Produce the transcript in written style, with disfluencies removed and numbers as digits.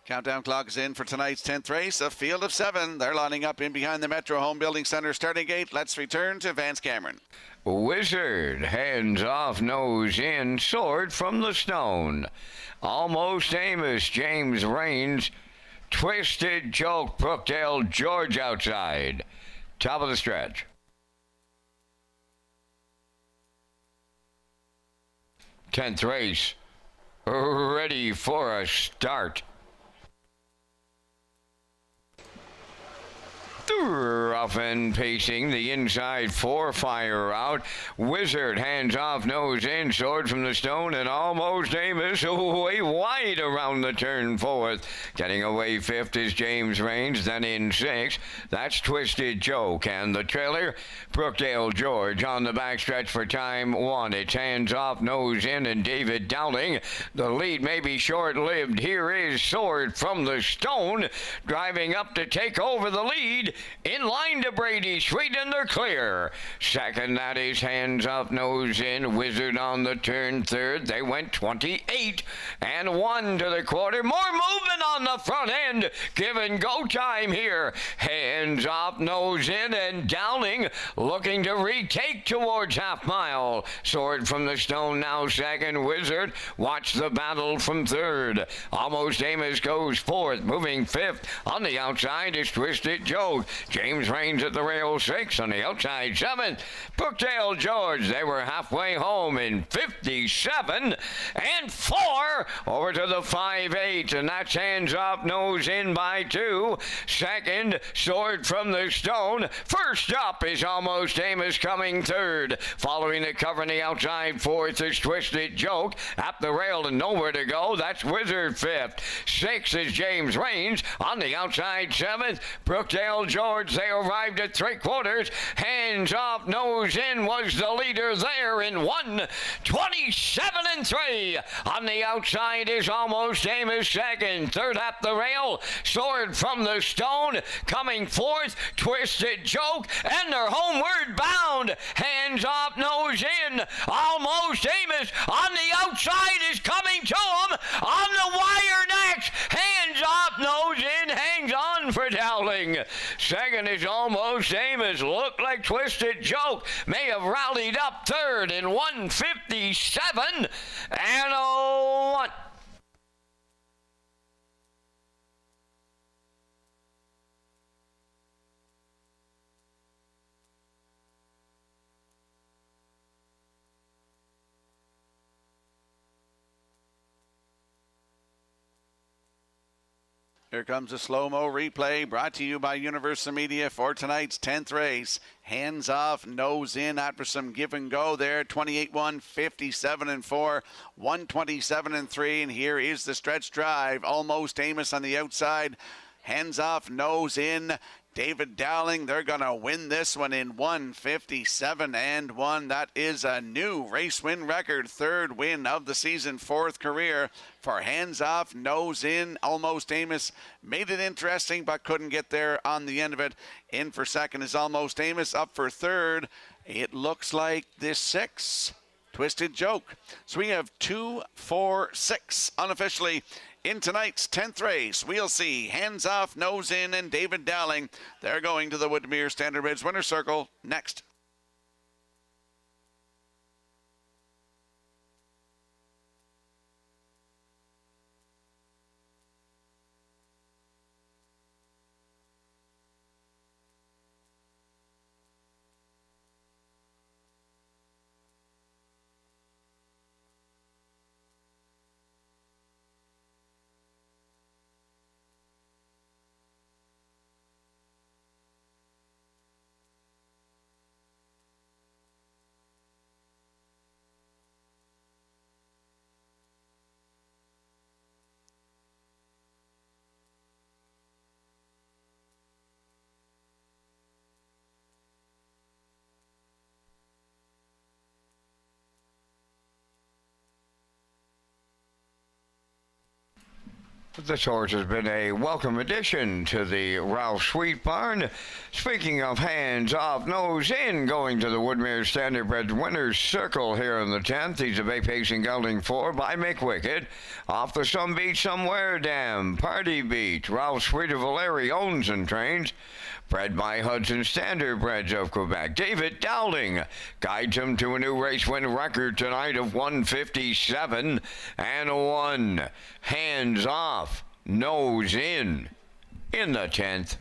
Countdown clock is in for tonight's 10th race, a field of 7. They're lining up in behind the Metro Home Building Center starting gate. Let's return to Vance Cameron. Wizard, hands off, nose in, sword from the stone. Almost Amos, James Rains, Twisted Joke, Brookdale, George outside. Top of the stretch. 10th race, ready for a start. Rough and pacing the inside 4, fire out. Wizard hands off, nose in, sword from the stone, and Almost Amos away wide around the turn 4th. Getting away 5th is James Rains, then in 6th. That's Twisted Joke, and the trailer, Brookdale George on the backstretch for time 1. It's hands off, nose in, and David Dowling. The lead may be short-lived. Here is Sword from the Stone, driving up to take over the lead. In line to Brady Street, and they're clear. Second, that is hands off, nose in. Wizard on the turn 3rd. They went 28 and 1 to the quarter. More movement on the front end. Give and go time here. Hands off, nose in, and Dowling looking to retake towards half mile. Sword from the Stone now second. Wizard, watch the battle from 3rd. Almost Amos goes 4th, moving 5th. On the outside is Twisted Joke. James Rains at the rail 6, on the outside 7th. Brookdale George, they were halfway home in 57 and 4 over to the 5-8, and that's hands off, nose in by 2. Second, Sword from the Stone. First up is Almost Amos coming 3rd. Following the cover on the outside 4th is Twisted Joke. At the rail and nowhere to go, that's Wizard 5th. 6th is James Rains. On the outside 7th, Brookdale George, they arrived at 3/4. Hands off, nose in was the leader there in 1:27 and 3. On the outside is Almost Amos second. 3rd at the rail, Sword from the Stone. Coming 4th, Twisted Joke, and they're homeward bound. Hands off, nose in. Almost Amos on the outside is coming to him. On the wire next. Hands off, nose in. Hangs on for Dowling. Second is Almost Amos. Looked like Twisted Joke may have rallied up 3rd in 1:57 and 1. Here comes a slow-mo replay brought to you by Universal Media for tonight's 10th race. Hands off, nose in after some give and go there. 28-1, 57-4, 127-3. And here is the stretch drive. Almost Amos on the outside. Hands off, nose in. David Dowling, they're going to win this one in 1:57 and 1. That is a new race win record. 3rd win of the season, 4th career for Hands Off, Nose In. Almost Amos made it interesting but couldn't get there on the end of it. In for second is Almost Amos. Up for 3rd, it looks like this 6, Twisted Joke. So we have 2, 4, 6 unofficially. In tonight's 10th race, we'll see Hands Off, Nose In, and David Dowling. They're going to the Woodmere Standard Bridge Winner's Circle next. This horse has been a welcome addition to the Ralph Sweet Barn. Speaking of hands off, nose in, going to the Woodmere Standardbred Winners Circle here in the 10th. He's a bay pacing gelding 4 by McWicked. Off the Some Beach Somewhere Dam, Party Beach, Ralph Sweet of Valeri owns and trains. Bred by Hudson Standardbreds of Quebec. David Dowling guides him to a new race win record tonight of 157 and 1. Hands off, nose in the 10th.